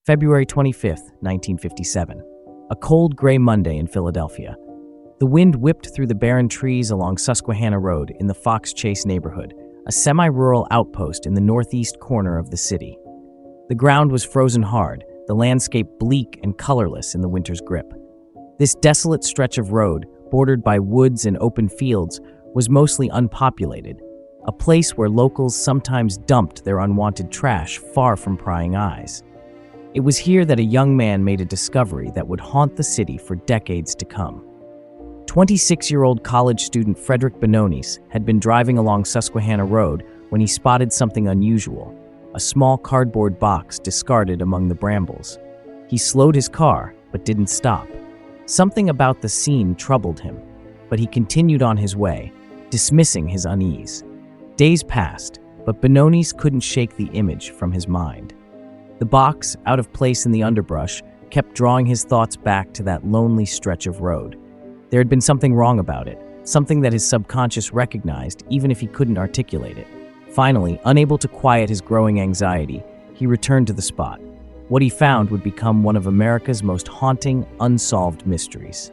February 25th, 1957. A cold, gray Monday in Philadelphia. The wind whipped through the barren trees along Susquehanna Road in the Fox Chase neighborhood, a semi-rural outpost in the northeast corner of the city. The ground was frozen hard, the landscape bleak and colorless in the winter's grip. This desolate stretch of road, bordered by woods and open fields, was mostly unpopulated, a place where locals sometimes dumped their unwanted trash far from prying eyes. It was here that a young man made a discovery that would haunt the city for decades to come. 26-year-old college student Frederick Benonis had been driving along Susquehanna Road when he spotted something unusual, a small cardboard box discarded among the brambles. He slowed his car, but didn't stop. Something about the scene troubled him, but he continued on his way, dismissing his unease. Days passed, but Benonis couldn't shake the image from his mind. The box, out of place in the underbrush, kept drawing his thoughts back to that lonely stretch of road. There had been something wrong about it, something that his subconscious recognized even if he couldn't articulate it. Finally, unable to quiet his growing anxiety, he returned to the spot. What he found would become one of America's most haunting, unsolved mysteries.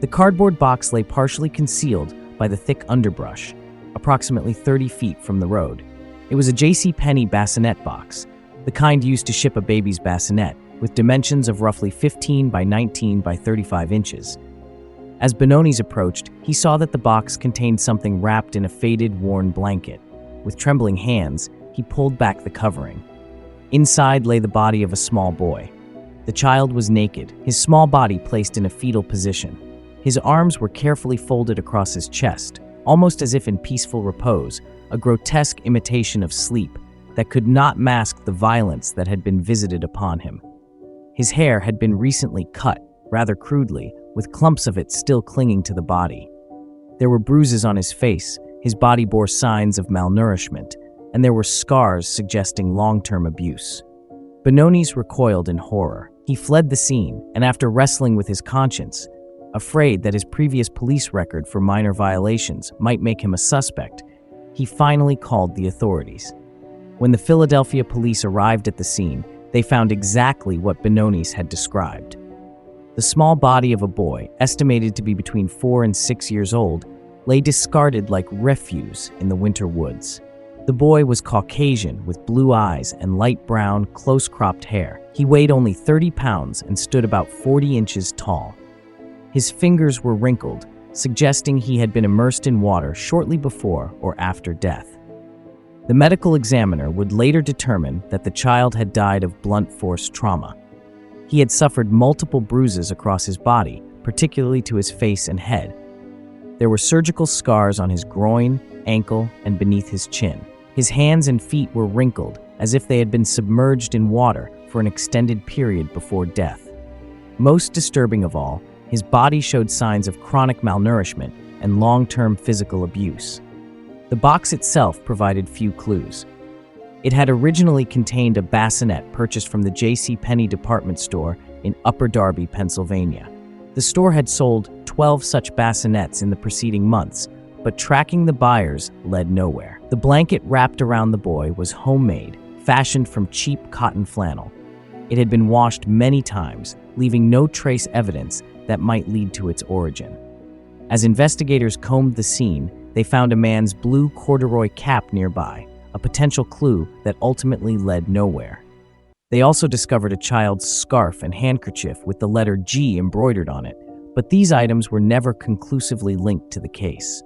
The cardboard box lay partially concealed by the thick underbrush, approximately 30 feet from the road. It was a JCPenney bassinet box, the kind used to ship a baby's bassinet, with dimensions of roughly 15 by 19 by 35 inches. As Benonis approached, he saw that the box contained something wrapped in a faded, worn blanket. With trembling hands, he pulled back the covering. Inside lay the body of a small boy. The child was naked, his small body placed in a fetal position. His arms were carefully folded across his chest, almost as if in peaceful repose, a grotesque imitation of sleep that could not mask the violence that had been visited upon him. His hair had been recently cut, rather crudely, with clumps of it still clinging to the body. There were bruises on his face, his body bore signs of malnourishment, and there were scars suggesting long-term abuse. Benonis recoiled in horror. He fled the scene, and after wrestling with his conscience, afraid that his previous police record for minor violations might make him a suspect, he finally called the authorities. When the Philadelphia police arrived at the scene, they found exactly what Benonis had described. The small body of a boy, estimated to be between 4 and 6 years old, lay discarded like refuse in the winter woods. The boy was Caucasian with blue eyes and light brown, close-cropped hair. He weighed only 30 pounds and stood about 40 inches tall. His fingers were wrinkled, suggesting he had been immersed in water shortly before or after death. The medical examiner would later determine that the child had died of blunt force trauma. He had suffered multiple bruises across his body, particularly to his face and head. There were surgical scars on his groin, ankle, and beneath his chin. His hands and feet were wrinkled, as if they had been submerged in water for an extended period before death. Most disturbing of all, his body showed signs of chronic malnourishment and long-term physical abuse. The box itself provided few clues. It had originally contained a bassinet purchased from the JCPenney department store in Upper Darby, Pennsylvania. The store had sold 12 such bassinets in the preceding months, but tracking the buyers led nowhere. The blanket wrapped around the boy was homemade, fashioned from cheap cotton flannel. It had been washed many times, leaving no trace evidence that might lead to its origin. As investigators combed the scene, they found a man's blue corduroy cap nearby, a potential clue that ultimately led nowhere. They also discovered a child's scarf and handkerchief with the letter G embroidered on it, but these items were never conclusively linked to the case.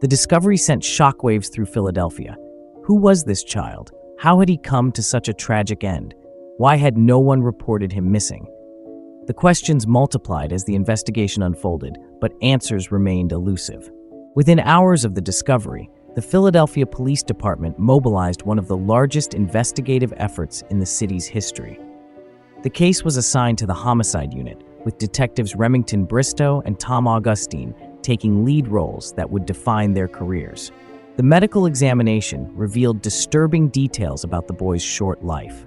The discovery sent shockwaves through Philadelphia. Who was this child? How had he come to such a tragic end? Why had no one reported him missing? The questions multiplied as the investigation unfolded, but answers remained elusive. Within hours of the discovery, the Philadelphia Police Department mobilized one of the largest investigative efforts in the city's history. The case was assigned to the Homicide Unit, with detectives Remington Bristow and Tom Augustine taking lead roles that would define their careers. The medical examination revealed disturbing details about the boy's short life.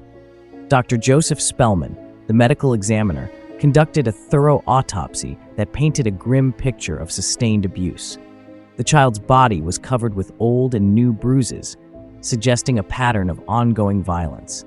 Dr. Joseph Spellman, the medical examiner, conducted a thorough autopsy that painted a grim picture of sustained abuse. The child's body was covered with old and new bruises, suggesting a pattern of ongoing violence.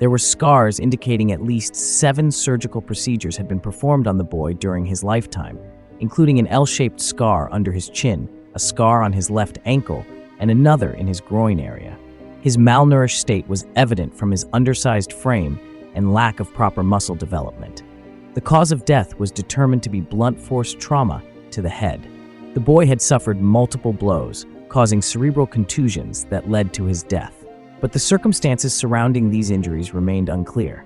There were scars indicating at least 7 surgical procedures had been performed on the boy during his lifetime, including an L-shaped scar under his chin, a scar on his left ankle, and another in his groin area. His malnourished state was evident from his undersized frame and lack of proper muscle development. The cause of death was determined to be blunt force trauma to the head. The boy had suffered multiple blows, causing cerebral contusions that led to his death. But the circumstances surrounding these injuries remained unclear.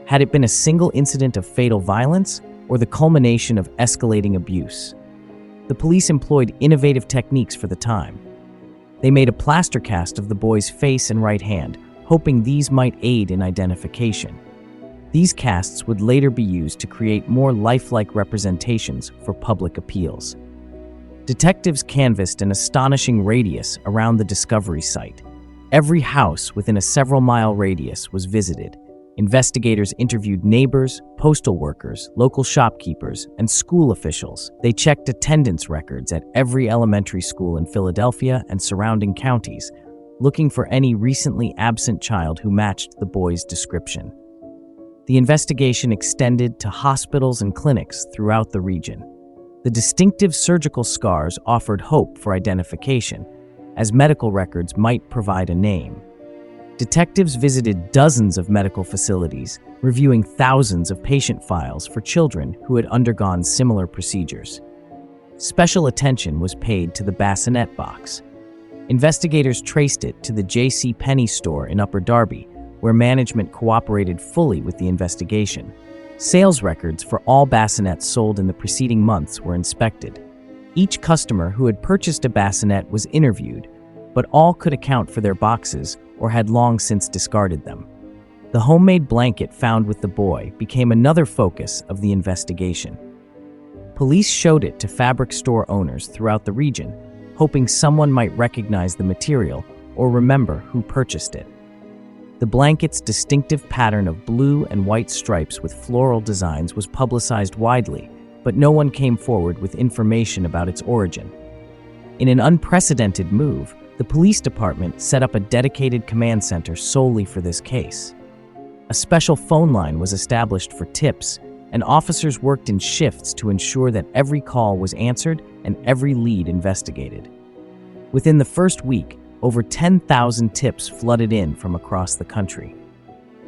Had it been a single incident of fatal violence or the culmination of escalating abuse? The police employed innovative techniques for the time. They made a plaster cast of the boy's face and right hand, hoping these might aid in identification. These casts would later be used to create more lifelike representations for public appeals. Detectives canvassed an astonishing radius around the discovery site. Every house within a several-mile radius was visited. Investigators interviewed neighbors, postal workers, local shopkeepers, and school officials. They checked attendance records at every elementary school in Philadelphia and surrounding counties, looking for any recently absent child who matched the boy's description. The investigation extended to hospitals and clinics throughout the region. The distinctive surgical scars offered hope for identification, as medical records might provide a name. Detectives visited dozens of medical facilities, reviewing thousands of patient files for children who had undergone similar procedures. Special attention was paid to the bassinet box. Investigators traced it to the J.C. Penney store in Upper Darby, where management cooperated fully with the investigation. Sales records for all bassinets sold in the preceding months were inspected. Each customer who had purchased a bassinet was interviewed, but all could account for their boxes or had long since discarded them. The homemade blanket found with the boy became another focus of the investigation. Police showed it to fabric store owners throughout the region, hoping someone might recognize the material or remember who purchased it. The blanket's distinctive pattern of blue and white stripes with floral designs was publicized widely, but no one came forward with information about its origin. In an unprecedented move, the police department set up a dedicated command center solely for this case. A special phone line was established for tips, and officers worked in shifts to ensure that every call was answered and every lead investigated. Within the first week, over 10,000 tips flooded in from across the country.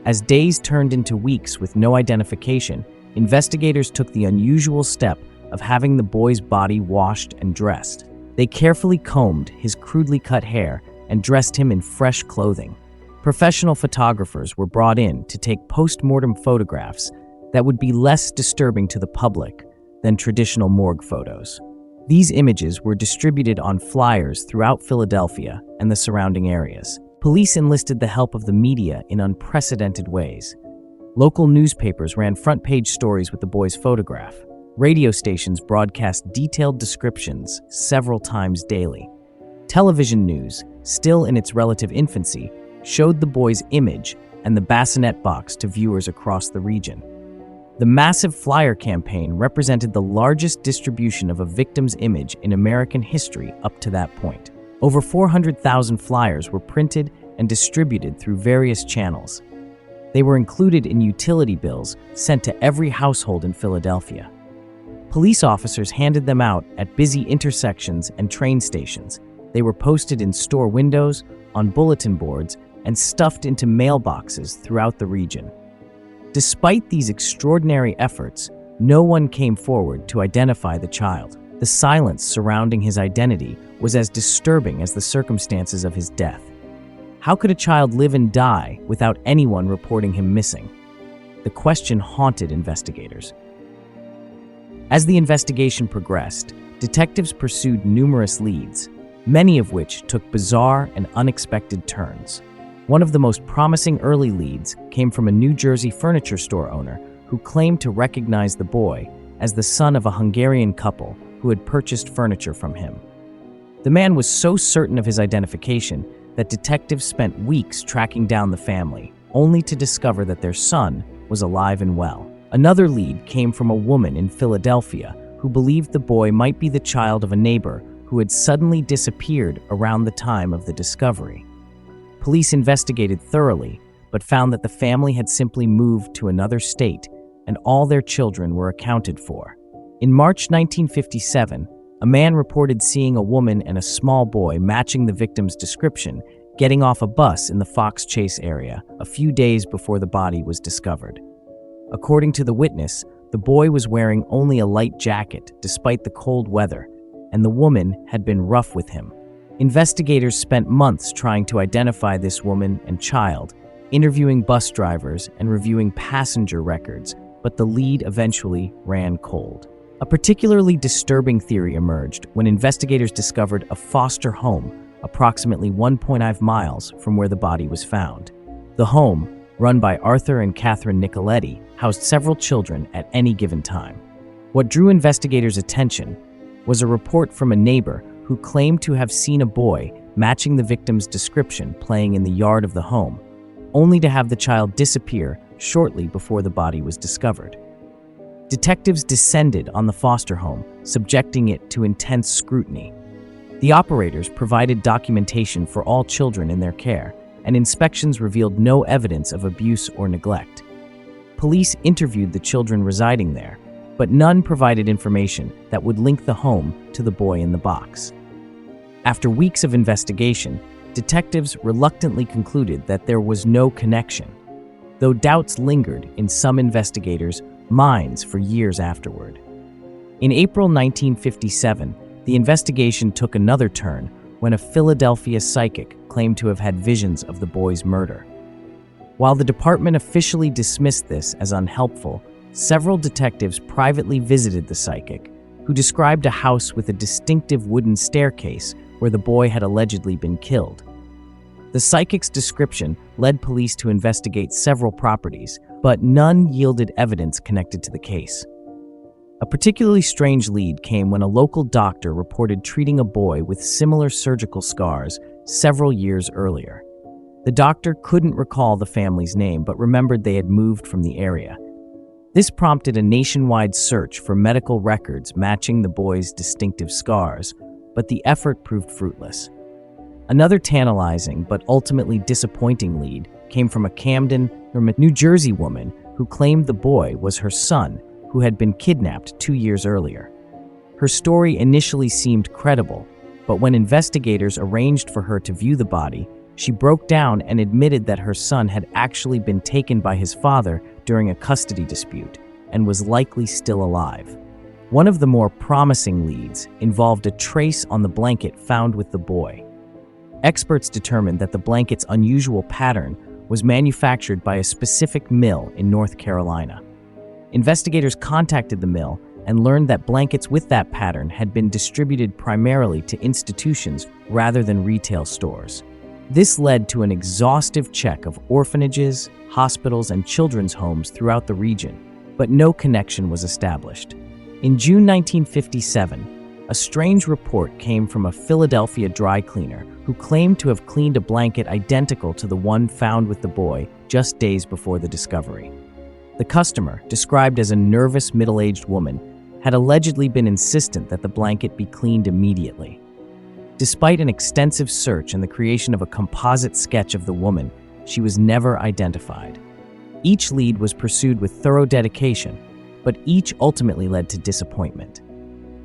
As days turned into weeks with no identification, investigators took the unusual step of having the boy's body washed and dressed. They carefully combed his crudely cut hair and dressed him in fresh clothing. Professional photographers were brought in to take post-mortem photographs that would be less disturbing to the public than traditional morgue photos. These images were distributed on flyers throughout Philadelphia and the surrounding areas. Police enlisted the help of the media in unprecedented ways. Local newspapers ran front-page stories with the boy's photograph. Radio stations broadcast detailed descriptions several times daily. Television news, still in its relative infancy, showed the boy's image and the bassinet box to viewers across the region. The massive flyer campaign represented the largest distribution of a victim's image in American history up to that point. Over 400,000 flyers were printed and distributed through various channels. They were included in utility bills sent to every household in Philadelphia. Police officers handed them out at busy intersections and train stations. They were posted in store windows, on bulletin boards, and stuffed into mailboxes throughout the region. Despite these extraordinary efforts, no one came forward to identify the child. The silence surrounding his identity was as disturbing as the circumstances of his death. How could a child live and die without anyone reporting him missing? The question haunted investigators. As the investigation progressed, detectives pursued numerous leads, many of which took bizarre and unexpected turns. One of the most promising early leads came from a New Jersey furniture store owner who claimed to recognize the boy as the son of a Hungarian couple who had purchased furniture from him. The man was so certain of his identification that detectives spent weeks tracking down the family, only to discover that their son was alive and well. Another lead came from a woman in Philadelphia who believed the boy might be the child of a neighbor who had suddenly disappeared around the time of the discovery. Police investigated thoroughly, but found that the family had simply moved to another state and all their children were accounted for. In March 1957, a man reported seeing a woman and a small boy matching the victim's description getting off a bus in the Fox Chase area a few days before the body was discovered. According to the witness, the boy was wearing only a light jacket despite the cold weather, and the woman had been rough with him. Investigators spent months trying to identify this woman and child, interviewing bus drivers and reviewing passenger records, but the lead eventually ran cold. A particularly disturbing theory emerged when investigators discovered a foster home approximately 1.5 miles from where the body was found. The home, run by Arthur and Catherine Nicoletti, housed several children at any given time. What drew investigators' attention was a report from a neighbor who claimed to have seen a boy matching the victim's description playing in the yard of the home, only to have the child disappear shortly before the body was discovered. Detectives descended on the foster home, subjecting it to intense scrutiny. The operators provided documentation for all children in their care, and inspections revealed no evidence of abuse or neglect. Police interviewed the children residing there, but none provided information that would link the home to the boy in the box. After weeks of investigation, detectives reluctantly concluded that there was no connection, though doubts lingered in some investigators' minds for years afterward. In April 1957, the investigation took another turn when a Philadelphia psychic claimed to have had visions of the boy's murder. While the department officially dismissed this as unhelpful, several detectives privately visited the psychic, who described a house with a distinctive wooden staircase where the boy had allegedly been killed. The psychic's description led police to investigate several properties, but none yielded evidence connected to the case. A particularly strange lead came when a local doctor reported treating a boy with similar surgical scars several years earlier. The doctor couldn't recall the family's name, but remembered they had moved from the area. This prompted a nationwide search for medical records matching the boy's distinctive scars, but the effort proved fruitless. Another tantalizing but ultimately disappointing lead came from a Camden, New Jersey woman who claimed the boy was her son, who had been kidnapped 2 years earlier. Her story initially seemed credible, but when investigators arranged for her to view the body, she broke down and admitted that her son had actually been taken by his father during a custody dispute and was likely still alive. One of the more promising leads involved a trace on the blanket found with the boy. Experts determined that the blanket's unusual pattern was manufactured by a specific mill in North Carolina. Investigators contacted the mill and learned that blankets with that pattern had been distributed primarily to institutions rather than retail stores. This led to an exhaustive check of orphanages, hospitals, and children's homes throughout the region, but no connection was established. In June 1957, a strange report came from a Philadelphia dry cleaner who claimed to have cleaned a blanket identical to the one found with the boy just days before the discovery. The customer, described as a nervous middle-aged woman, had allegedly been insistent that the blanket be cleaned immediately. Despite an extensive search and the creation of a composite sketch of the woman, she was never identified. Each lead was pursued with thorough dedication, but each ultimately led to disappointment.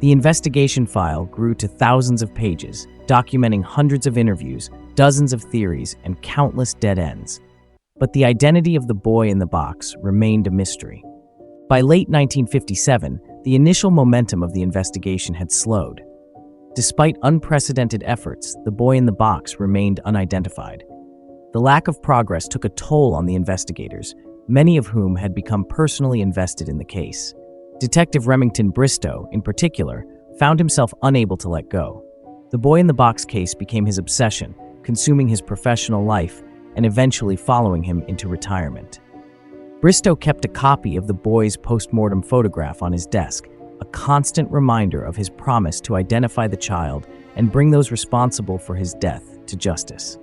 The investigation file grew to thousands of pages, documenting hundreds of interviews, dozens of theories, and countless dead ends. But the identity of the boy in the box remained a mystery. By late 1957, the initial momentum of the investigation had slowed. Despite unprecedented efforts, the boy in the box remained unidentified. The lack of progress took a toll on the investigators, many of whom had become personally invested in the case. Detective Remington Bristow, in particular, found himself unable to let go. The boy in the box case became his obsession, consuming his professional life and eventually following him into retirement. Bristow kept a copy of the boy's post-mortem photograph on his desk, a constant reminder of his promise to identify the child and bring those responsible for his death to justice.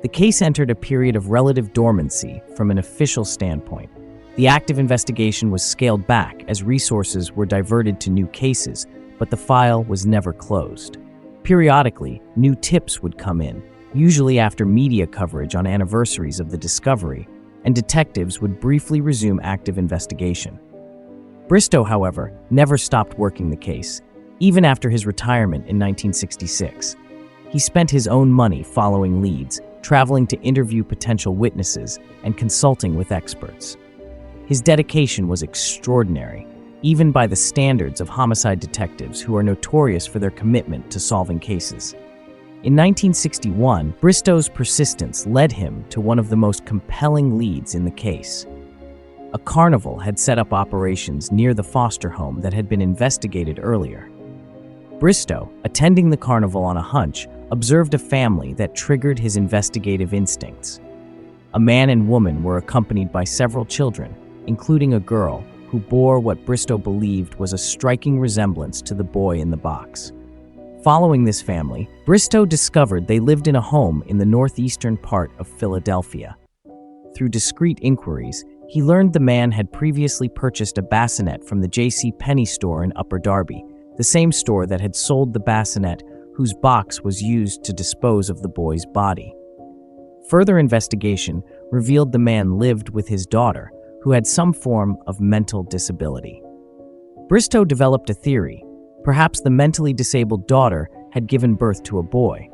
The case entered a period of relative dormancy from an official standpoint. The active investigation was scaled back as resources were diverted to new cases, but the file was never closed. Periodically, new tips would come in, usually after media coverage on anniversaries of the discovery, and detectives would briefly resume active investigation. Bristow, however, never stopped working the case, even after his retirement in 1966. He spent his own money following leads, traveling to interview potential witnesses, and consulting with experts. His dedication was extraordinary, even by the standards of homicide detectives who are notorious for their commitment to solving cases. In 1961, Bristow's persistence led him to one of the most compelling leads in the case. A carnival had set up operations near the foster home that had been investigated earlier. Bristow, attending the carnival on a hunch, observed a family that triggered his investigative instincts. A man and woman were accompanied by several children, including a girl who bore what Bristow believed was a striking resemblance to the boy in the box. Following this family, Bristow discovered they lived in a home in the northeastern part of Philadelphia. Through discreet inquiries, he learned the man had previously purchased a bassinet from the J.C. Penney store in Upper Darby, the same store that had sold the bassinet whose box was used to dispose of the boy's body. Further investigation revealed the man lived with his daughter, who had some form of mental disability. Bristow developed a theory. Perhaps the mentally disabled daughter had given birth to a boy,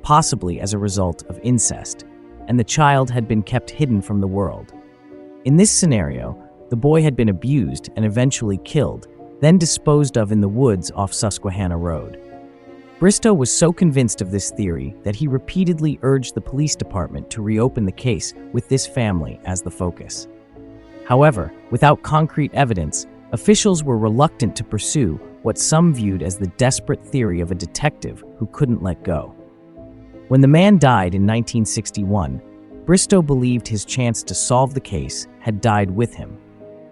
possibly as a result of incest, and the child had been kept hidden from the world. In this scenario, the boy had been abused and eventually killed, then disposed of in the woods off Susquehanna Road. Bristow was so convinced of this theory that he repeatedly urged the police department to reopen the case with this family as the focus. However, without concrete evidence, officials were reluctant to pursue what some viewed as the desperate theory of a detective who couldn't let go. When the man died in 1961, Bristow believed his chance to solve the case had died with him.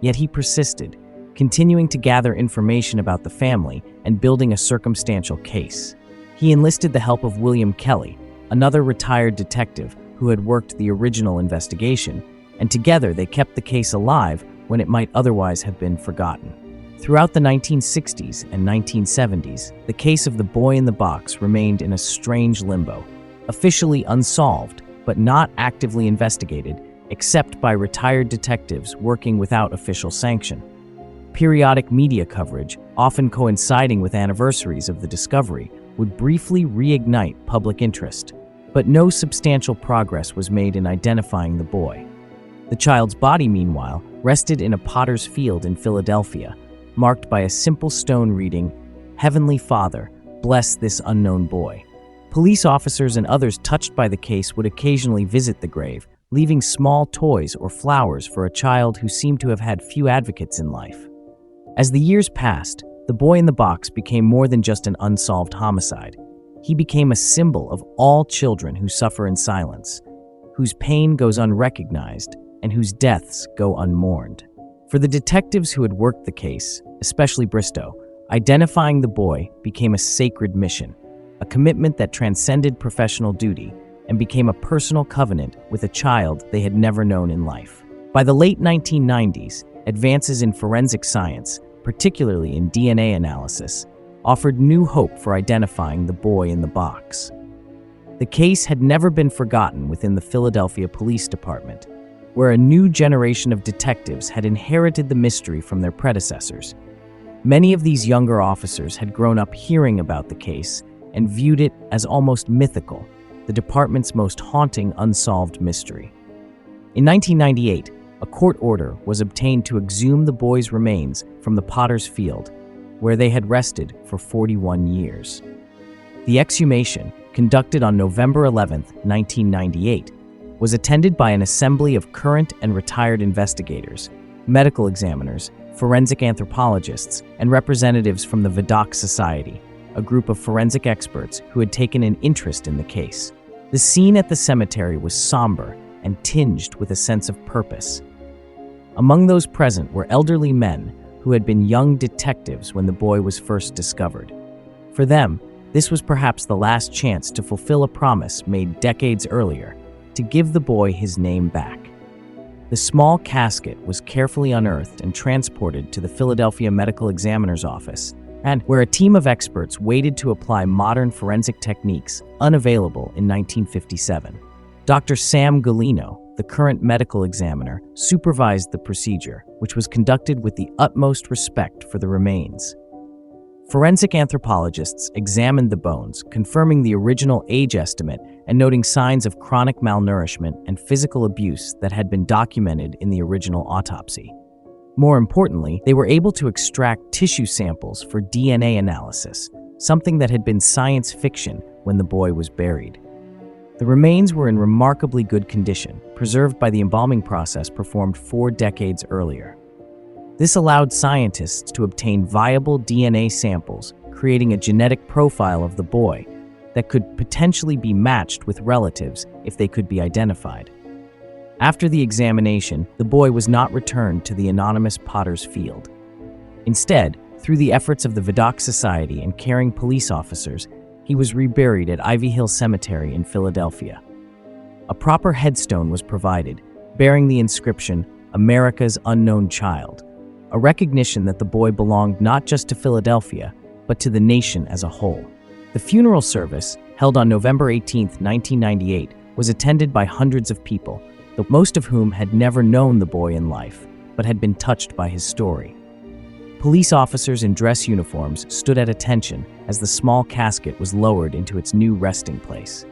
Yet he persisted, continuing to gather information about the family and building a circumstantial case. He enlisted the help of William Kelly, another retired detective who had worked the original investigation, and together they kept the case alive when it might otherwise have been forgotten. Throughout the 1960s and 1970s, the case of the boy in the box remained in a strange limbo, officially unsolved, but not actively investigated, except by retired detectives working without official sanction. Periodic media coverage, often coinciding with anniversaries of the discovery, would briefly reignite public interest, but no substantial progress was made in identifying the boy. The child's body, meanwhile, rested in a potter's field in Philadelphia, marked by a simple stone reading, "Heavenly Father, bless this unknown boy." Police officers and others touched by the case would occasionally visit the grave, leaving small toys or flowers for a child who seemed to have had few advocates in life. As the years passed, the boy in the box became more than just an unsolved homicide. He became a symbol of all children who suffer in silence, whose pain goes unrecognized, and whose deaths go unmourned. For the detectives who had worked the case, especially Bristow, identifying the boy became a sacred mission, a commitment that transcended professional duty and became a personal covenant with a child they had never known in life. By the late 1990s, advances in forensic science, particularly in DNA analysis, offered new hope for identifying the boy in the box. The case had never been forgotten within the Philadelphia Police Department, where a new generation of detectives had inherited the mystery from their predecessors. Many of these younger officers had grown up hearing about the case and viewed it as almost mythical, the department's most haunting unsolved mystery. In 1998, a court order was obtained to exhume the boy's remains from the potter's field, where they had rested for 41 years. The exhumation, conducted on November 11, 1998, was attended by an assembly of current and retired investigators, medical examiners, forensic anthropologists, and representatives from the Vidocq Society, a group of forensic experts who had taken an interest in the case. The scene at the cemetery was somber and tinged with a sense of purpose. Among those present were elderly men who had been young detectives when the boy was first discovered. For them, this was perhaps the last chance to fulfill a promise made decades earlier, to give the boy his name back. The small casket was carefully unearthed and transported to the Philadelphia Medical Examiner's Office, and where a team of experts waited to apply modern forensic techniques unavailable in 1957. Dr. Sam Galino, the current medical examiner, supervised the procedure, which was conducted with the utmost respect for the remains. Forensic anthropologists examined the bones, confirming the original age estimate and noting signs of chronic malnourishment and physical abuse that had been documented in the original autopsy. More importantly, they were able to extract tissue samples for DNA analysis, something that had been science fiction when the boy was buried. The remains were in remarkably good condition, preserved by the embalming process performed 4 decades earlier. This allowed scientists to obtain viable DNA samples, creating a genetic profile of the boy that could potentially be matched with relatives if they could be identified. After the examination, the boy was not returned to the anonymous Potter's Field. Instead, through the efforts of the Vidocq Society and caring police officers, he was reburied at Ivy Hill Cemetery in Philadelphia. A proper headstone was provided, bearing the inscription, "America's Unknown Child," a recognition that the boy belonged not just to Philadelphia, but to the nation as a whole. The funeral service, held on November 18, 1998, was attended by hundreds of people, though most of whom had never known the boy in life, but had been touched by his story. Police officers in dress uniforms stood at attention as the small casket was lowered into its new resting place.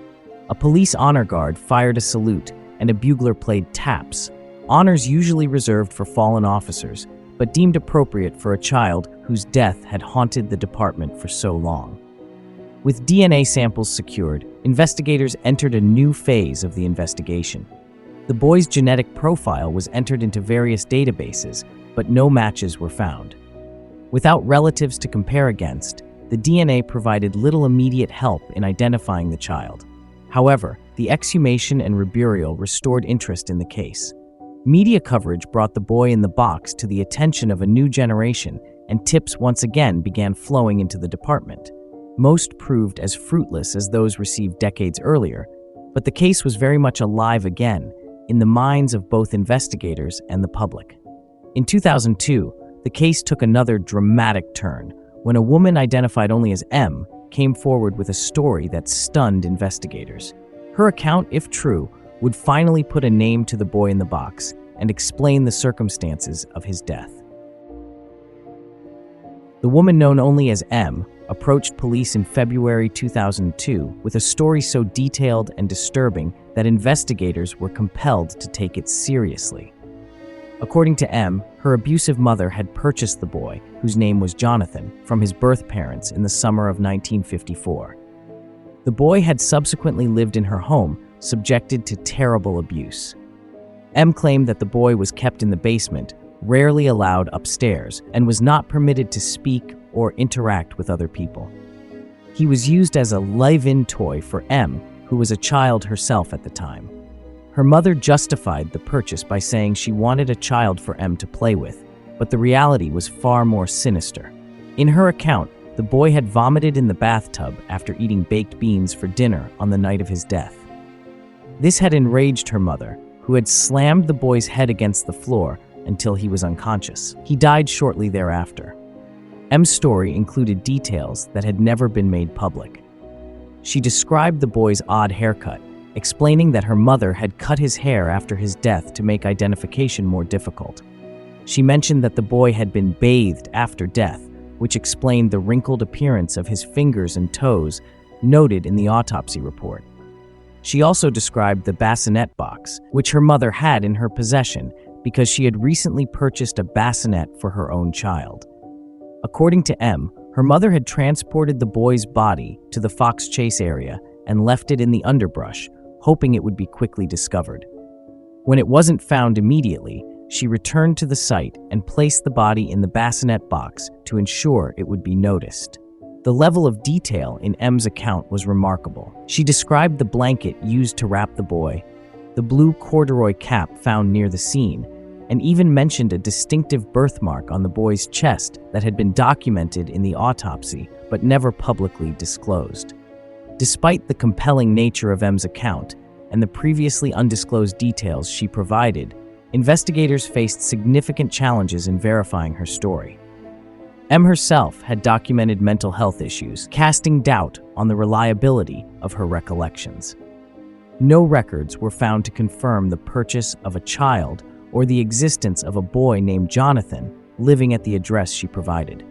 A police honor guard fired a salute, and a bugler played taps, honors usually reserved for fallen officers, but deemed appropriate for a child whose death had haunted the department for so long. With DNA samples secured, investigators entered a new phase of the investigation. The boy's genetic profile was entered into various databases, but no matches were found. Without relatives to compare against, the DNA provided little immediate help in identifying the child. However, the exhumation and reburial restored interest in the case. Media coverage brought the boy in the box to the attention of a new generation, and tips once again began flowing into the department. Most proved as fruitless as those received decades earlier, but the case was very much alive again, in the minds of both investigators and the public. In 2002, the case took another dramatic turn when a woman identified only as M came forward with a story that stunned investigators. Her account, if true, would finally put a name to the boy in the box and explain the circumstances of his death. The woman known only as M approached police in February 2002 with a story so detailed and disturbing that investigators were compelled to take it seriously. According to M, her abusive mother had purchased the boy, whose name was Jonathan, from his birth parents in the summer of 1954. The boy had subsequently lived in her home, subjected to terrible abuse. M claimed that the boy was kept in the basement, rarely allowed upstairs, and was not permitted to speak or interact with other people. He was used as a live-in toy for M, who was a child herself at the time. Her mother justified the purchase by saying she wanted a child for M to play with, but the reality was far more sinister. In her account, the boy had vomited in the bathtub after eating baked beans for dinner on the night of his death. This had enraged her mother, who had slammed the boy's head against the floor until he was unconscious. He died shortly thereafter. M's story included details that had never been made public. She described the boy's odd haircut, explaining that her mother had cut his hair after his death to make identification more difficult. She mentioned that the boy had been bathed after death, which explained the wrinkled appearance of his fingers and toes noted in the autopsy report. She also described the bassinet box, which her mother had in her possession because she had recently purchased a bassinet for her own child. According to M, her mother had transported the boy's body to the Fox Chase area and left it in the underbrush, hoping it would be quickly discovered. When it wasn't found immediately, she returned to the site and placed the body in the bassinet box to ensure it would be noticed. The level of detail in M's account was remarkable. She described the blanket used to wrap the boy, the blue corduroy cap found near the scene, and even mentioned a distinctive birthmark on the boy's chest that had been documented in the autopsy but never publicly disclosed. Despite the compelling nature of M's account and the previously undisclosed details she provided, investigators faced significant challenges in verifying her story. Em herself had documented mental health issues, casting doubt on the reliability of her recollections. No records were found to confirm the purchase of a child or the existence of a boy named Jonathan living at the address she provided.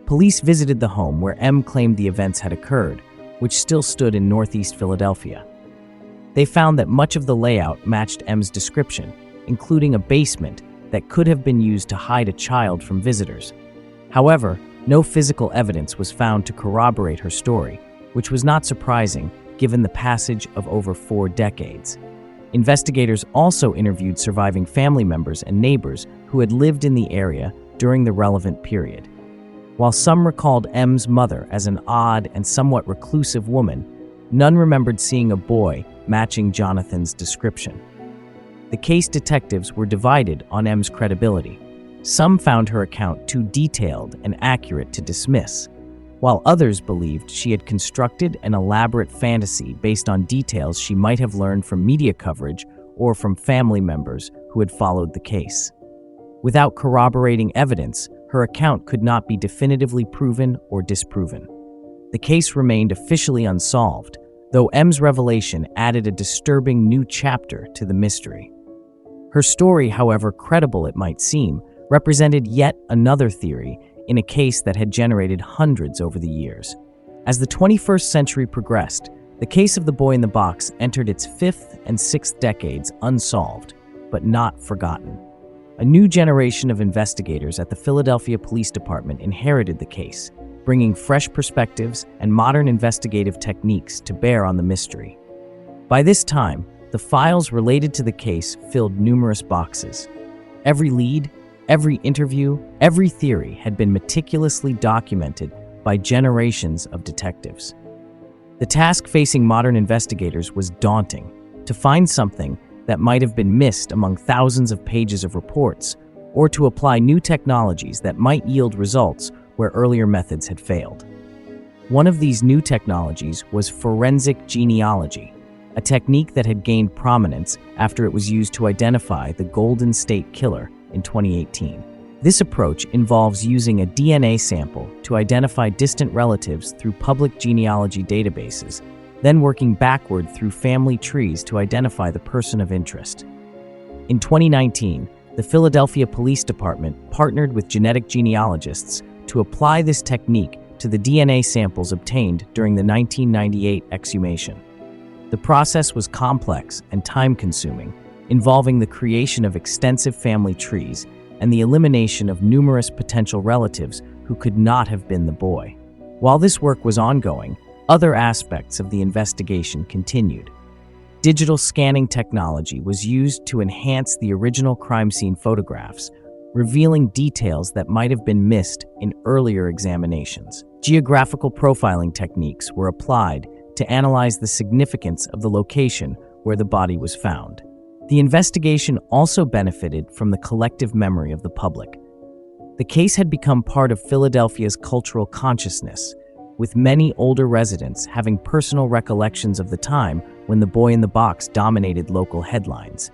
Police visited the home where Em claimed the events had occurred, which still stood in northeast Philadelphia. They found that much of the layout matched Em's description, including a basement that could have been used to hide a child from visitors. However, no physical evidence was found to corroborate her story, which was not surprising given the passage of over 4 decades. Investigators also interviewed surviving family members and neighbors who had lived in the area during the relevant period. While some recalled Em's mother as an odd and somewhat reclusive woman, none remembered seeing a boy matching Jonathan's description. The case detectives were divided on Em's credibility. Some found her account too detailed and accurate to dismiss, while others believed she had constructed an elaborate fantasy based on details she might have learned from media coverage or from family members who had followed the case. Without corroborating evidence, her account could not be definitively proven or disproven. The case remained officially unsolved, though Em's revelation added a disturbing new chapter to the mystery. Her story, however credible it might seem, represented yet another theory in a case that had generated hundreds over the years. As the 21st century progressed, the case of the boy in the box entered its 5th and 6th decades unsolved, but not forgotten. A new generation of investigators at the Philadelphia Police Department inherited the case, bringing fresh perspectives and modern investigative techniques to bear on the mystery. By this time, the files related to the case filled numerous boxes. Every lead, every interview, every theory had been meticulously documented by generations of detectives. The task facing modern investigators was daunting: to find something that might have been missed among thousands of pages of reports, or to apply new technologies that might yield results where earlier methods had failed. One of these new technologies was forensic genealogy, a technique that had gained prominence after it was used to identify the Golden State Killer in 2018. This approach involves using a DNA sample to identify distant relatives through public genealogy databases, then working backward through family trees to identify the person of interest. In 2019, the Philadelphia Police Department partnered with genetic genealogists to apply this technique to the DNA samples obtained during the 1998 exhumation. The process was complex and time-consuming, involving the creation of extensive family trees and the elimination of numerous potential relatives who could not have been the boy. While this work was ongoing, other aspects of the investigation continued. Digital scanning technology was used to enhance the original crime scene photographs, revealing details that might have been missed in earlier examinations. Geographical profiling techniques were applied to analyze the significance of the location where the body was found. The investigation also benefited from the collective memory of the public. The case had become part of Philadelphia's cultural consciousness, with many older residents having personal recollections of the time when the boy in the box dominated local headlines.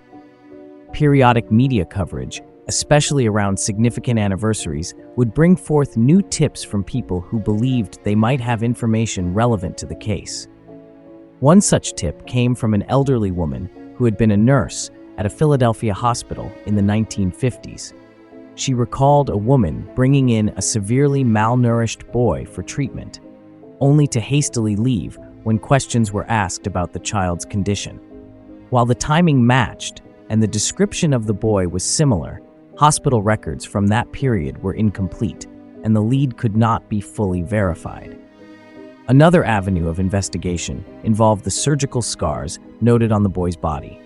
Periodic media coverage, especially around significant anniversaries, would bring forth new tips from people who believed they might have information relevant to the case. One such tip came from an elderly woman who had been a nurse at a Philadelphia hospital in the 1950s. She recalled a woman bringing in a severely malnourished boy for treatment, only to hastily leave when questions were asked about the child's condition. While the timing matched and the description of the boy was similar, hospital records from that period were incomplete, and the lead could not be fully verified. Another avenue of investigation involved the surgical scars noted on the boy's body.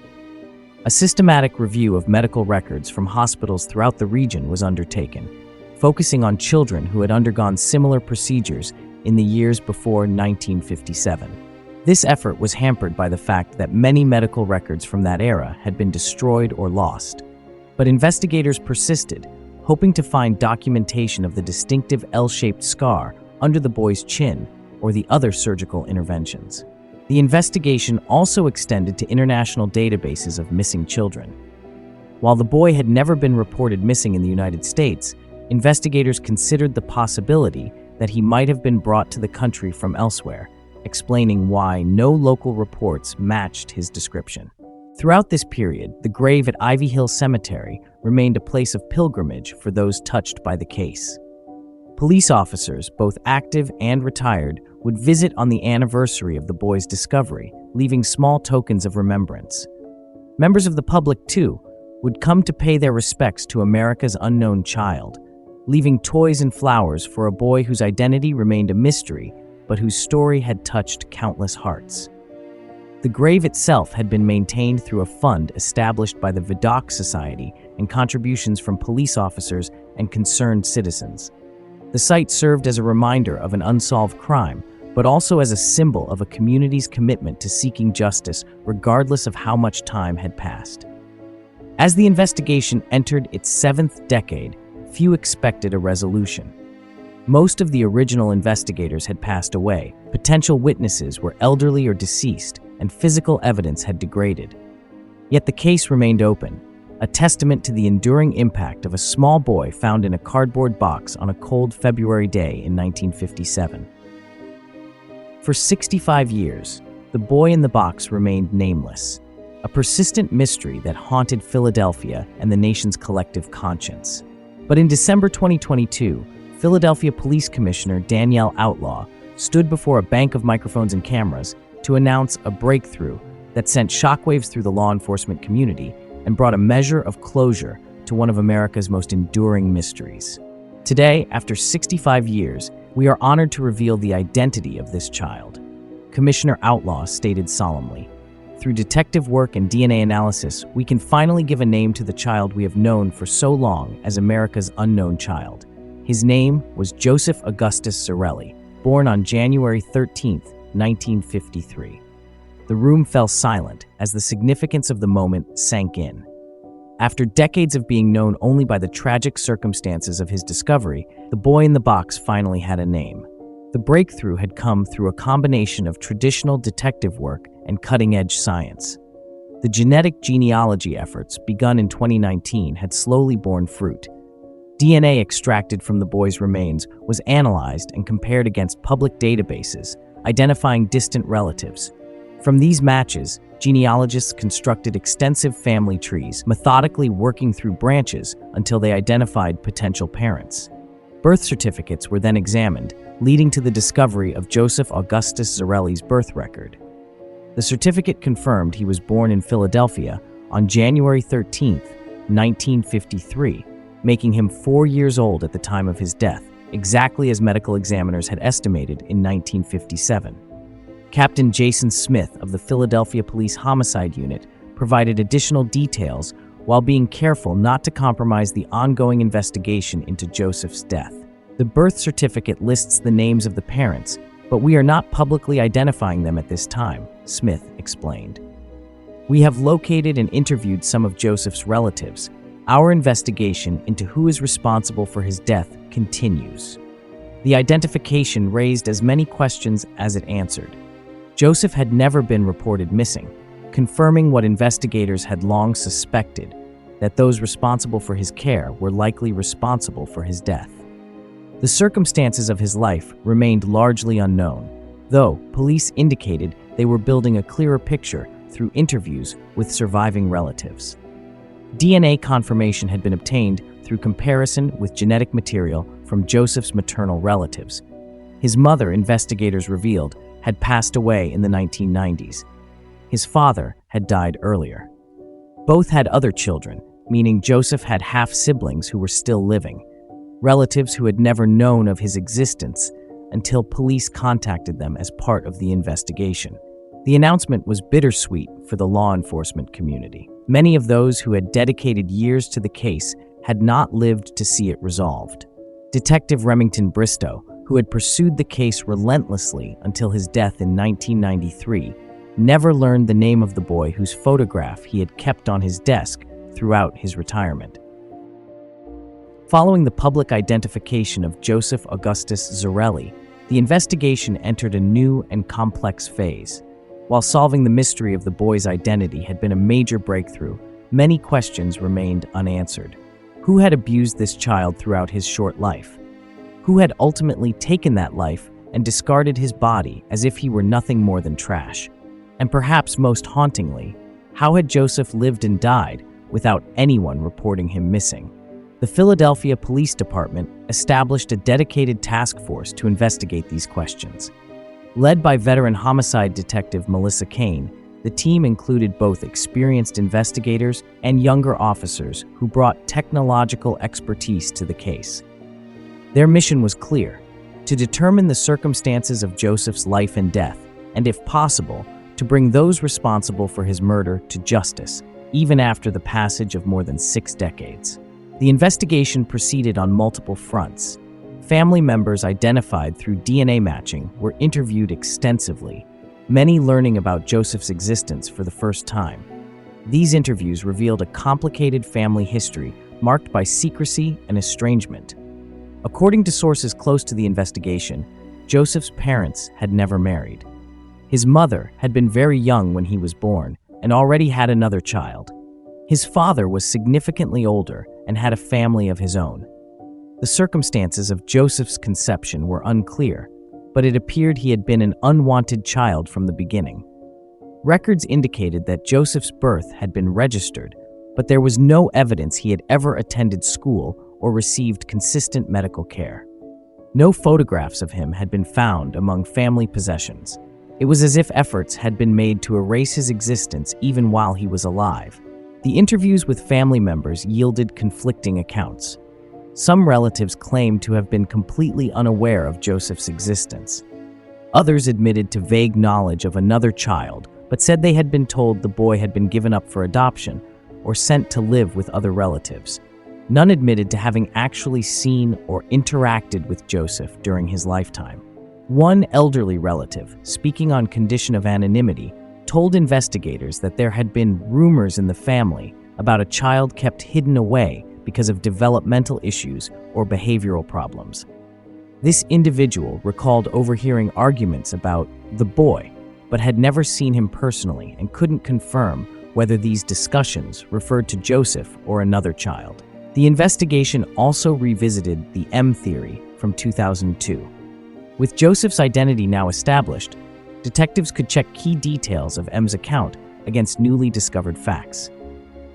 A systematic review of medical records from hospitals throughout the region was undertaken, focusing on children who had undergone similar procedures in the years before 1957. This effort was hampered by the fact that many medical records from that era had been destroyed or lost. But investigators persisted, hoping to find documentation of the distinctive L-shaped scar under the boy's chin or the other surgical interventions. The investigation also extended to international databases of missing children. While the boy had never been reported missing in the United States, investigators considered the possibility that he might have been brought to the country from elsewhere, explaining why no local reports matched his description. Throughout this period, the grave at Ivy Hill Cemetery remained a place of pilgrimage for those touched by the case. Police officers, both active and retired, would visit on the anniversary of the boy's discovery, leaving small tokens of remembrance. Members of the public, too, would come to pay their respects to America's unknown child, leaving toys and flowers for a boy whose identity remained a mystery, but whose story had touched countless hearts. The grave itself had been maintained through a fund established by the Vidocq Society and contributions from police officers and concerned citizens. The site served as a reminder of an unsolved crime, but also as a symbol of a community's commitment to seeking justice regardless of how much time had passed. As the investigation entered its 7th decade, few expected a resolution. Most of the original investigators had passed away, potential witnesses were elderly or deceased, and physical evidence had degraded. Yet the case remained open, a testament to the enduring impact of a small boy found in a cardboard box on a cold February day in 1957. For 65 years, the boy in the box remained nameless, a persistent mystery that haunted Philadelphia and the nation's collective conscience. But in December 2022, Philadelphia Police Commissioner Danielle Outlaw stood before a bank of microphones and cameras to announce a breakthrough that sent shockwaves through the law enforcement community and brought a measure of closure to one of America's most enduring mysteries. Today, after 65 years, we are honored to reveal the identity of this child. Commissioner Outlaw stated solemnly, "Through detective work and DNA analysis, we can finally give a name to the child we have known for so long as America's unknown child. His name was Joseph Augustus Zarelli, born on January 13, 1953. The room fell silent as the significance of the moment sank in. After decades of being known only by the tragic circumstances of his discovery, the boy in the box finally had a name. The breakthrough had come through a combination of traditional detective work and cutting-edge science. The genetic genealogy efforts, begun in 2019, had slowly borne fruit. DNA extracted from the boy's remains was analyzed and compared against public databases, identifying distant relatives. From these matches, genealogists constructed extensive family trees, methodically working through branches until they identified potential parents. Birth certificates were then examined, leading to the discovery of Joseph Augustus Zarelli's birth record. The certificate confirmed he was born in Philadelphia on January 13, 1953, making him 4 years old at the time of his death, exactly as medical examiners had estimated in 1957. Captain Jason Smith of the Philadelphia Police Homicide Unit provided additional details while being careful not to compromise the ongoing investigation into Joseph's death. The birth certificate lists the names of the parents, but we are not publicly identifying them at this time, Smith explained. We have located and interviewed some of Joseph's relatives. Our investigation into who is responsible for his death continues. The identification raised as many questions as it answered. Joseph had never been reported missing, confirming what investigators had long suspected, that those responsible for his care were likely responsible for his death. The circumstances of his life remained largely unknown, though police indicated they were building a clearer picture through interviews with surviving relatives. DNA confirmation had been obtained through comparison with genetic material from Joseph's maternal relatives. His mother, investigators revealed, had passed away in the 1990s. His father had died earlier. Both had other children, meaning Joseph had half-siblings who were still living, relatives who had never known of his existence until police contacted them as part of the investigation. The announcement was bittersweet for the law enforcement community. Many of those who had dedicated years to the case had not lived to see it resolved. Detective Remington Bristow, who had pursued the case relentlessly until his death in 1993, never learned the name of the boy whose photograph he had kept on his desk throughout his retirement. Following the public identification of Joseph Augustus Zarelli, the investigation entered a new and complex phase. While solving the mystery of the boy's identity had been a major breakthrough, many questions remained unanswered. Who had abused this child throughout his short life? Who had ultimately taken that life and discarded his body as if he were nothing more than trash? And perhaps most hauntingly, how had Joseph lived and died without anyone reporting him missing? The Philadelphia Police Department established a dedicated task force to investigate these questions. Led by veteran homicide detective Melissa Kane, the team included both experienced investigators and younger officers who brought technological expertise to the case. Their mission was clear: to determine the circumstances of Joseph's life and death, and if possible, to bring those responsible for his murder to justice, even after the passage of more than 6 decades. The investigation proceeded on multiple fronts. Family members identified through DNA matching were interviewed extensively, many learning about Joseph's existence for the first time. These interviews revealed a complicated family history marked by secrecy and estrangement. According to sources close to the investigation, Joseph's parents had never married. His mother had been very young when he was born and already had another child. His father was significantly older and had a family of his own. The circumstances of Joseph's conception were unclear, but it appeared he had been an unwanted child from the beginning. Records indicated that Joseph's birth had been registered, but there was no evidence he had ever attended school or received consistent medical care. No photographs of him had been found among family possessions. It was as if efforts had been made to erase his existence even while he was alive. The interviews with family members yielded conflicting accounts. Some relatives claimed to have been completely unaware of Joseph's existence. Others admitted to vague knowledge of another child, but said they had been told the boy had been given up for adoption or sent to live with other relatives. None admitted to having actually seen or interacted with Joseph during his lifetime. One elderly relative, speaking on condition of anonymity, told investigators that there had been rumors in the family about a child kept hidden away because of developmental issues or behavioral problems. This individual recalled overhearing arguments about the boy, but had never seen him personally and couldn't confirm whether these discussions referred to Joseph or another child. The investigation also revisited the M theory from 2002. With Joseph's identity now established, detectives could check key details of M's account against newly discovered facts.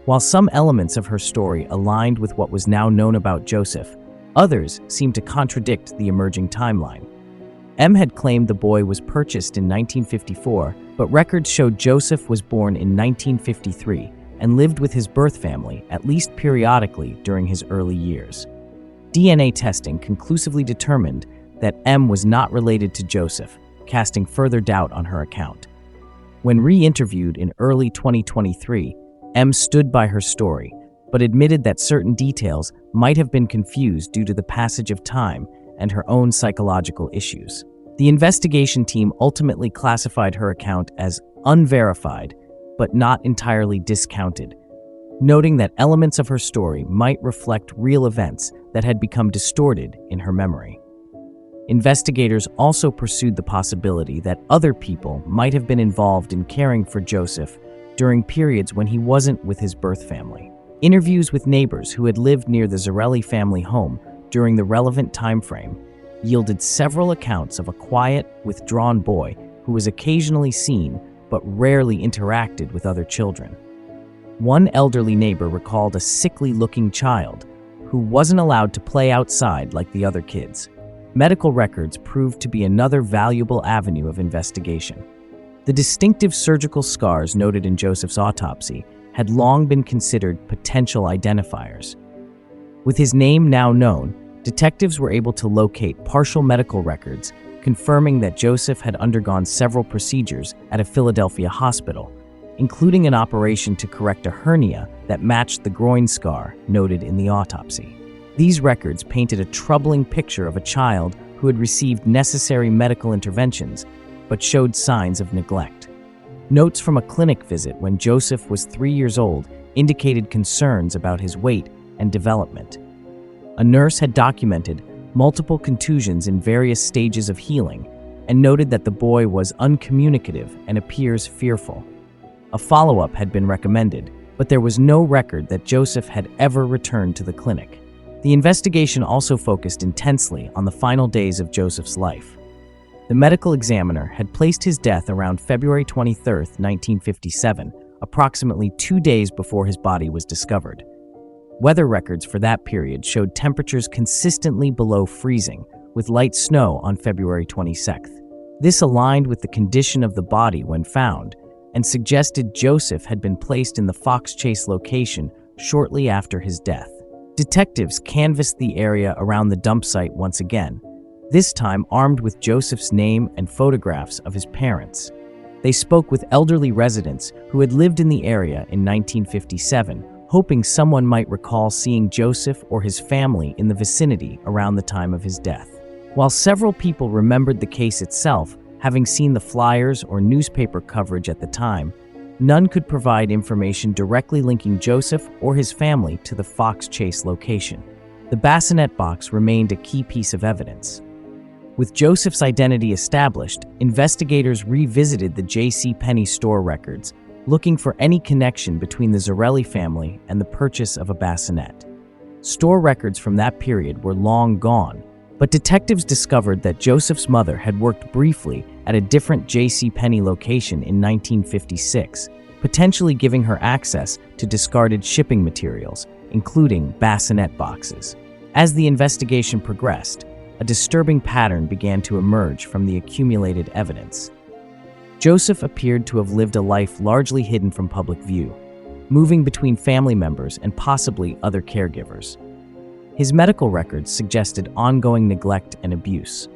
While some elements of her story aligned with what was now known about Joseph, others seemed to contradict the emerging timeline. M had claimed the boy was purchased in 1954, but records showed Joseph was born in 1953 and lived with his birth family at least periodically during his early years. DNA testing conclusively determined that M was not related to Joseph, casting further doubt on her account. When re-interviewed in early 2023, M stood by her story, but admitted that certain details might have been confused due to the passage of time and her own psychological issues. The investigation team ultimately classified her account as unverified, but not entirely discounted, noting that elements of her story might reflect real events that had become distorted in her memory. Investigators also pursued the possibility that other people might have been involved in caring for Joseph during periods when he wasn't with his birth family. Interviews with neighbors who had lived near the Zarelli family home during the relevant time frame yielded several accounts of a quiet, withdrawn boy who was occasionally seen but rarely interacted with other children. One elderly neighbor recalled a sickly-looking child who wasn't allowed to play outside like the other kids. Medical records proved to be another valuable avenue of investigation. The distinctive surgical scars noted in Joseph's autopsy had long been considered potential identifiers. With his name now known, detectives were able to locate partial medical records confirming that Joseph had undergone several procedures at a Philadelphia hospital, including an operation to correct a hernia that matched the groin scar noted in the autopsy. These records painted a troubling picture of a child who had received necessary medical interventions but showed signs of neglect. Notes from a clinic visit when Joseph was 3 years old indicated concerns about his weight and development. A nurse had documented multiple contusions in various stages of healing and noted that the boy was uncommunicative and appears fearful. A follow-up had been recommended, but there was no record that Joseph had ever returned to the clinic. The investigation also focused intensely on the final days of Joseph's life. The medical examiner had placed his death around February 23, 1957, approximately 2 days before his body was discovered. Weather records for that period showed temperatures consistently below freezing, with light snow on February 22nd. This aligned with the condition of the body when found and suggested Joseph had been placed in the Fox Chase location shortly after his death. Detectives canvassed the area around the dump site once again, this time armed with Joseph's name and photographs of his parents. They spoke with elderly residents who had lived in the area in 1957, hoping someone might recall seeing Joseph or his family in the vicinity around the time of his death. While several people remembered the case itself, having seen the flyers or newspaper coverage at the time, none could provide information directly linking Joseph or his family to the Fox Chase location. The bassinet box remained a key piece of evidence. With Joseph's identity established, investigators revisited the J.C. Penney store records, looking for any connection between the Zarelli family and the purchase of a bassinet. Store records from that period were long gone, but detectives discovered that Joseph's mother had worked briefly at a different J.C. Penney location in 1956, potentially giving her access to discarded shipping materials, including bassinet boxes. As the investigation progressed, a disturbing pattern began to emerge from the accumulated evidence. Joseph appeared to have lived a life largely hidden from public view, moving between family members and possibly other caregivers. His medical records suggested ongoing neglect and abuse.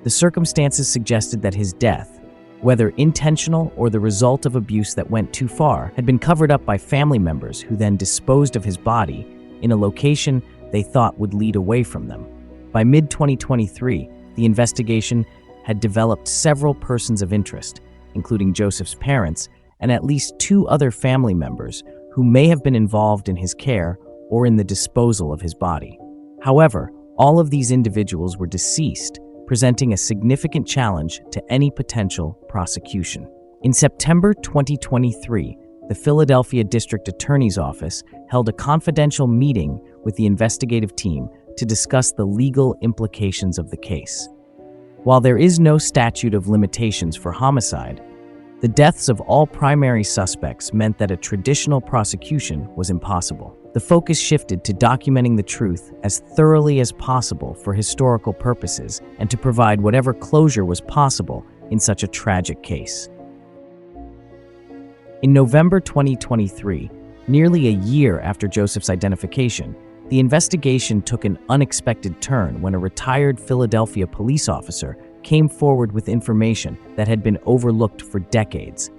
The circumstances suggested that his death, whether intentional or the result of abuse that went too far, had been covered up by family members who then disposed of his body in a location they thought would lead away from them. By mid-2023, the investigation had developed several persons of interest, including Joseph's parents and at least 2 other family members who may have been involved in his care or in the disposal of his body. However, all of these individuals were deceased, presenting a significant challenge to any potential prosecution. In September 2023, the Philadelphia District Attorney's Office held a confidential meeting with the investigative team to discuss the legal implications of the case. While there is no statute of limitations for homicide, the deaths of all primary suspects meant that a traditional prosecution was impossible. The focus shifted to documenting the truth as thoroughly as possible for historical purposes and to provide whatever closure was possible in such a tragic case. In November 2023, nearly a year after Joseph's identification, the investigation took an unexpected turn when a retired Philadelphia police officer came forward with information that had been overlooked for decades.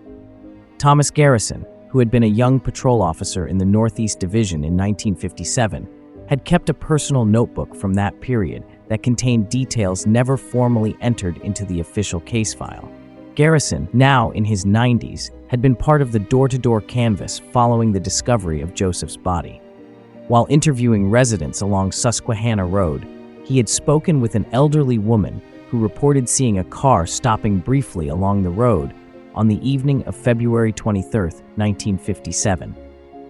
Thomas Garrison, who had been a young patrol officer in the Northeast Division in 1957, had kept a personal notebook from that period that contained details never formally entered into the official case file. Garrison, now in his 90s, had been part of the door-to-door canvass following the discovery of Joseph's body. While interviewing residents along Susquehanna Road, he had spoken with an elderly woman who reported seeing a car stopping briefly along the road on the evening of February 23, 1957,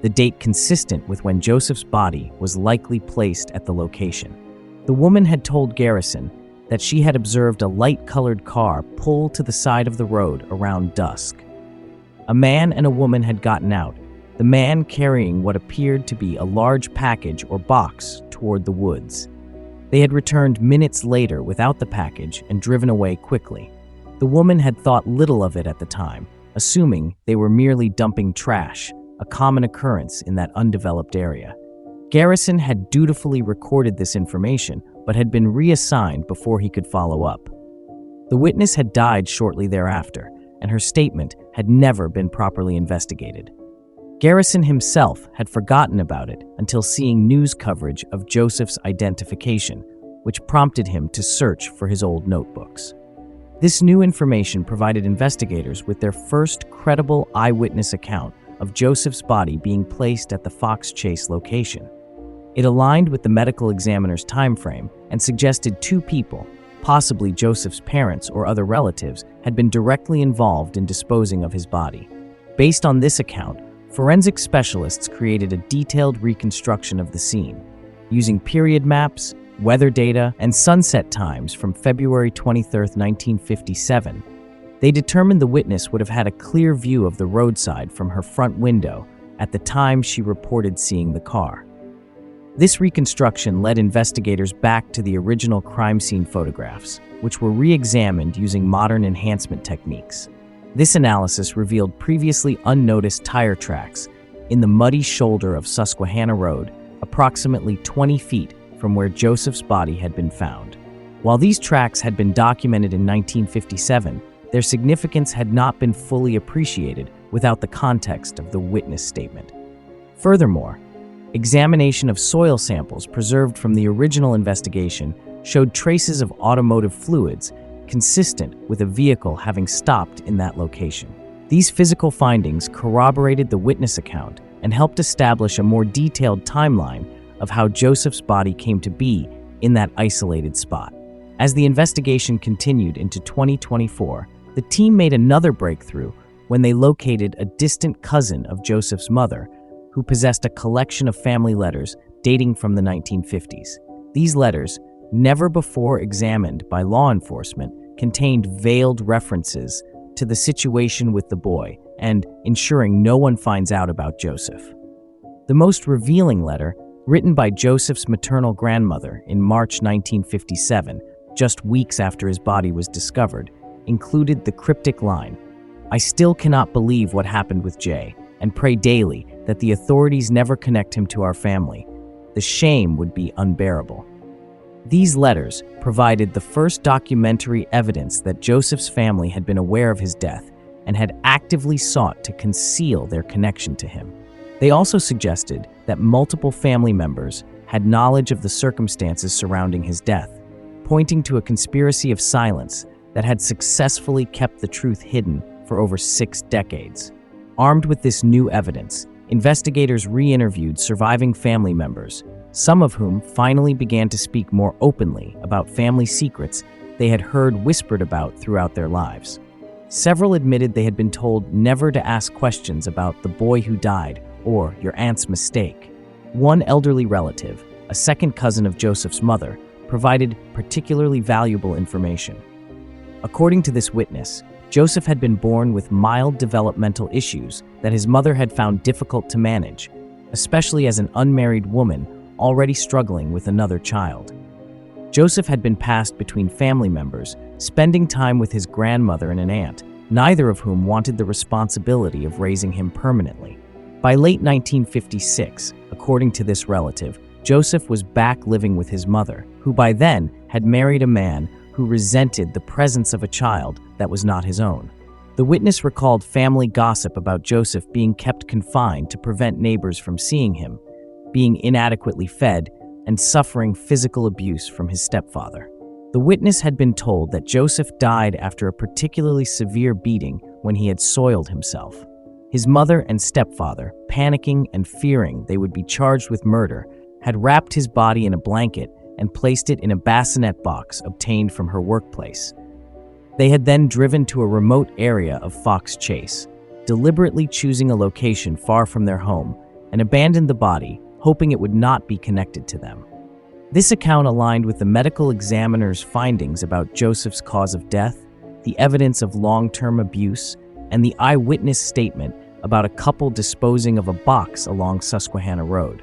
the date consistent with when Joseph's body was likely placed at the location. The woman had told Garrison that she had observed a light-colored car pull to the side of the road around dusk. A man and a woman had gotten out, the man carrying what appeared to be a large package or box toward the woods. They had returned minutes later without the package and driven away quickly. The woman had thought little of it at the time, assuming they were merely dumping trash, a common occurrence in that undeveloped area. Garrison had dutifully recorded this information, but had been reassigned before he could follow up. The witness had died shortly thereafter, and her statement had never been properly investigated. Garrison himself had forgotten about it until seeing news coverage of Joseph's identification, which prompted him to search for his old notebooks. This new information provided investigators with their first credible eyewitness account of Joseph's body being placed at the Fox Chase location. It aligned with the medical examiner's time frame and suggested 2 people, possibly Joseph's parents or other relatives, had been directly involved in disposing of his body. Based on this account, Forensic specialists created a detailed reconstruction of the scene, using period maps, weather data, and sunset times from February 23, 1957. They determined the witness would have had a clear view of the roadside from her front window at the time she reported seeing the car. This reconstruction led investigators back to the original crime scene photographs, which were re-examined using modern enhancement techniques. This analysis revealed previously unnoticed tire tracks in the muddy shoulder of Susquehanna Road, approximately 20 feet from where Joseph's body had been found. While these tracks had been documented in 1957, their significance had not been fully appreciated without the context of the witness statement. Furthermore, examination of soil samples preserved from the original investigation showed traces of automotive fluids consistent with a vehicle having stopped in that location. These physical findings corroborated the witness account and helped establish a more detailed timeline of how Joseph's body came to be in that isolated spot. As the investigation continued into 2024, the team made another breakthrough when they located a distant cousin of Joseph's mother who possessed a collection of family letters dating from the 1950s. These letters, never before examined by law enforcement, contained veiled references to the situation with the boy and ensuring no one finds out about Joseph. The most revealing letter, written by Joseph's maternal grandmother in March 1957, just weeks after his body was discovered, included the cryptic line, "I still cannot believe what happened with Jay, and pray daily that the authorities never connect him to our family. The shame would be unbearable." These letters provided the first documentary evidence that Joseph's family had been aware of his death and had actively sought to conceal their connection to him. They also suggested that multiple family members had knowledge of the circumstances surrounding his death, pointing to a conspiracy of silence that had successfully kept the truth hidden for over 6 decades. Armed with this new evidence, investigators re-interviewed surviving family members, some of whom finally began to speak more openly about family secrets they had heard whispered about throughout their lives. Several admitted they had been told never to ask questions about the boy who died or your aunt's mistake. One elderly relative, a second cousin of Joseph's mother, provided particularly valuable information. According to this witness, Joseph had been born with mild developmental issues that his mother had found difficult to manage, especially as an unmarried woman already struggling with another child. Joseph had been passed between family members, spending time with his grandmother and an aunt, neither of whom wanted the responsibility of raising him permanently. By late 1956, according to this relative, Joseph was back living with his mother, who by then had married a man who resented the presence of a child that was not his own. The witness recalled family gossip about Joseph being kept confined to prevent neighbors from seeing him, being inadequately fed, and suffering physical abuse from his stepfather. The witness had been told that Joseph died after a particularly severe beating when he had soiled himself. His mother and stepfather, panicking and fearing they would be charged with murder, had wrapped his body in a blanket and placed it in a bassinet box obtained from her workplace. They had then driven to a remote area of Fox Chase, deliberately choosing a location far from their home, and abandoned the body, hoping it would not be connected to them. This account aligned with the medical examiner's findings about Joseph's cause of death, the evidence of long-term abuse, and the eyewitness statement about a couple disposing of a box along Susquehanna Road.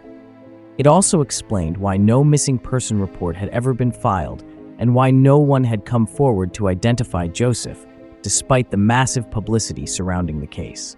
It also explained why no missing person report had ever been filed and why no one had come forward to identify Joseph, despite the massive publicity surrounding the case.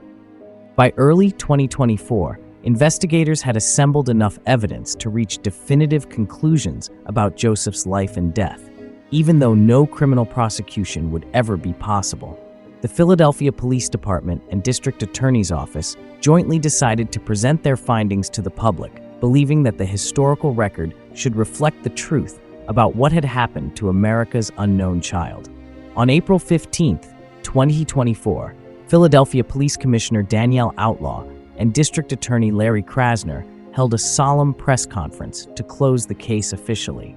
By early 2024, investigators had assembled enough evidence to reach definitive conclusions about Joseph's life and death, even though no criminal prosecution would ever be possible. The Philadelphia Police Department and District Attorney's Office jointly decided to present their findings to the public, believing that the historical record should reflect the truth about what had happened to America's unknown child. On April 15, 2024, Philadelphia Police Commissioner Danielle Outlaw and District Attorney Larry Krasner held a solemn press conference to close the case officially.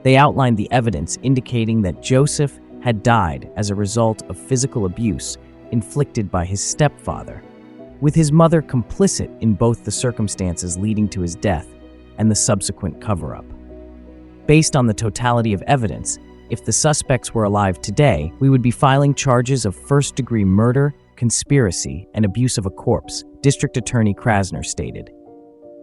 They outlined the evidence indicating that Joseph had died as a result of physical abuse inflicted by his stepfather. with his mother complicit in both the circumstances leading to his death and the subsequent cover-up. Based on the totality of evidence, if the suspects were alive today, we would be filing charges of first-degree murder, conspiracy, and abuse of a corpse, District Attorney Krasner stated.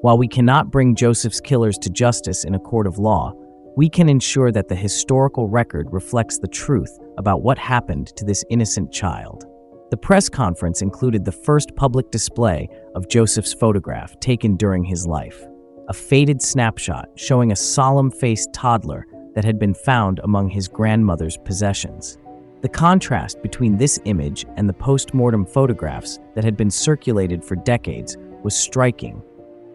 While we cannot bring Joseph's killers to justice in a court of law, we can ensure that the historical record reflects the truth about what happened to this innocent child. The press conference included the first public display of Joseph's photograph taken during his life, a faded snapshot showing a solemn-faced toddler that had been found among his grandmother's possessions. The contrast between this image and the post-mortem photographs that had been circulated for decades was striking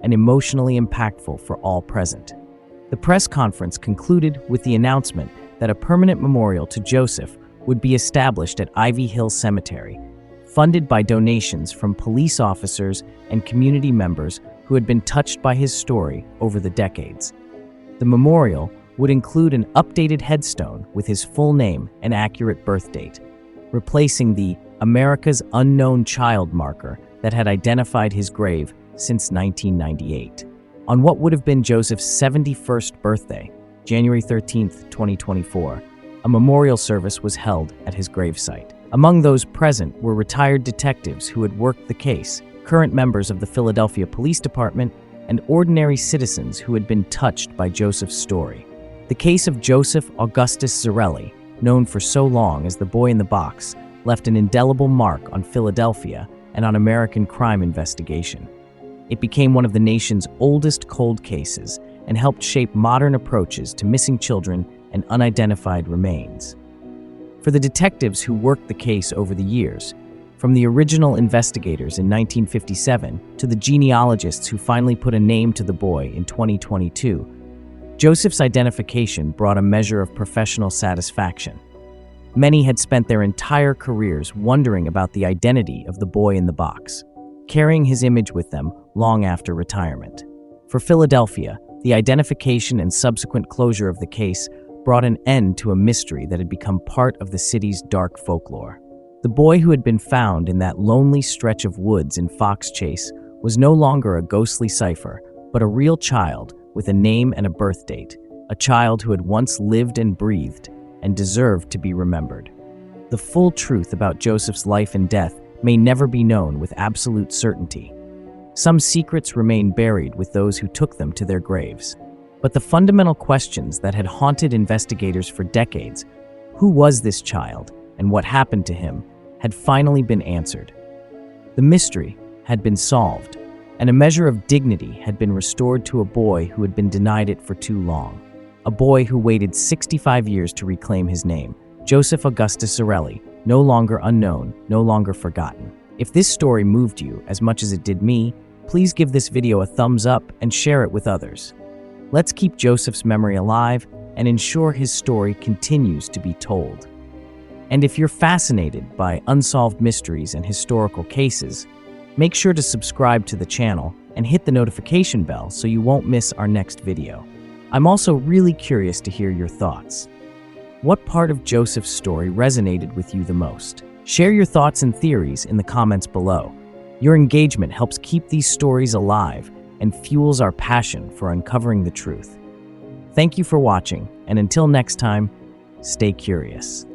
and emotionally impactful for all present. The press conference concluded with the announcement that a permanent memorial to Joseph would be established at Ivy Hill Cemetery, funded by donations from police officers and community members who had been touched by his story over the decades. The memorial would include an updated headstone with his full name and accurate birth date, replacing the America's Unknown Child marker that had identified his grave since 1998. On what would have been Joseph's 71st birthday, January 13, 2024, a memorial service was held at his gravesite. Among those present were retired detectives who had worked the case, current members of the Philadelphia Police Department, and ordinary citizens who had been touched by Joseph's story. The case of Joseph Augustus Zarelli, known for so long as the boy in the box, left an indelible mark on Philadelphia and on American crime investigation. It became one of the nation's oldest cold cases and helped shape modern approaches to missing children and unidentified remains. For the detectives who worked the case over the years, from the original investigators in 1957 to the genealogists who finally put a name to the boy in 2022, Joseph's identification brought a measure of professional satisfaction. Many had spent their entire careers wondering about the identity of the boy in the box, carrying his image with them long after retirement. For Philadelphia, the identification and subsequent closure of the case brought an end to a mystery that had become part of the city's dark folklore. The boy who had been found in that lonely stretch of woods in Fox Chase was no longer a ghostly cipher, but a real child with a name and a birth date, a child who had once lived and breathed and deserved to be remembered. The full truth about Joseph's life and death may never be known with absolute certainty. Some secrets remain buried with those who took them to their graves. But the fundamental questions that had haunted investigators for decades, who was this child and what happened to him, had finally been answered. The mystery had been solved, and a measure of dignity had been restored to a boy who had been denied it for too long. A boy who waited 65 years to reclaim his name, Joseph Augustus Zarelli, no longer unknown, no longer forgotten. If this story moved you as much as it did me, please give this video a thumbs up and share it with others. Let's keep Joseph's memory alive and ensure his story continues to be told. And if you're fascinated by unsolved mysteries and historical cases, make sure to subscribe to the channel and hit the notification bell so you won't miss our next video. I'm also really curious to hear your thoughts. What part of Joseph's story resonated with you the most? Share your thoughts and theories in the comments below. Your engagement helps keep these stories alive and fuels our passion for uncovering the truth. Thank you for watching, and until next time, stay curious.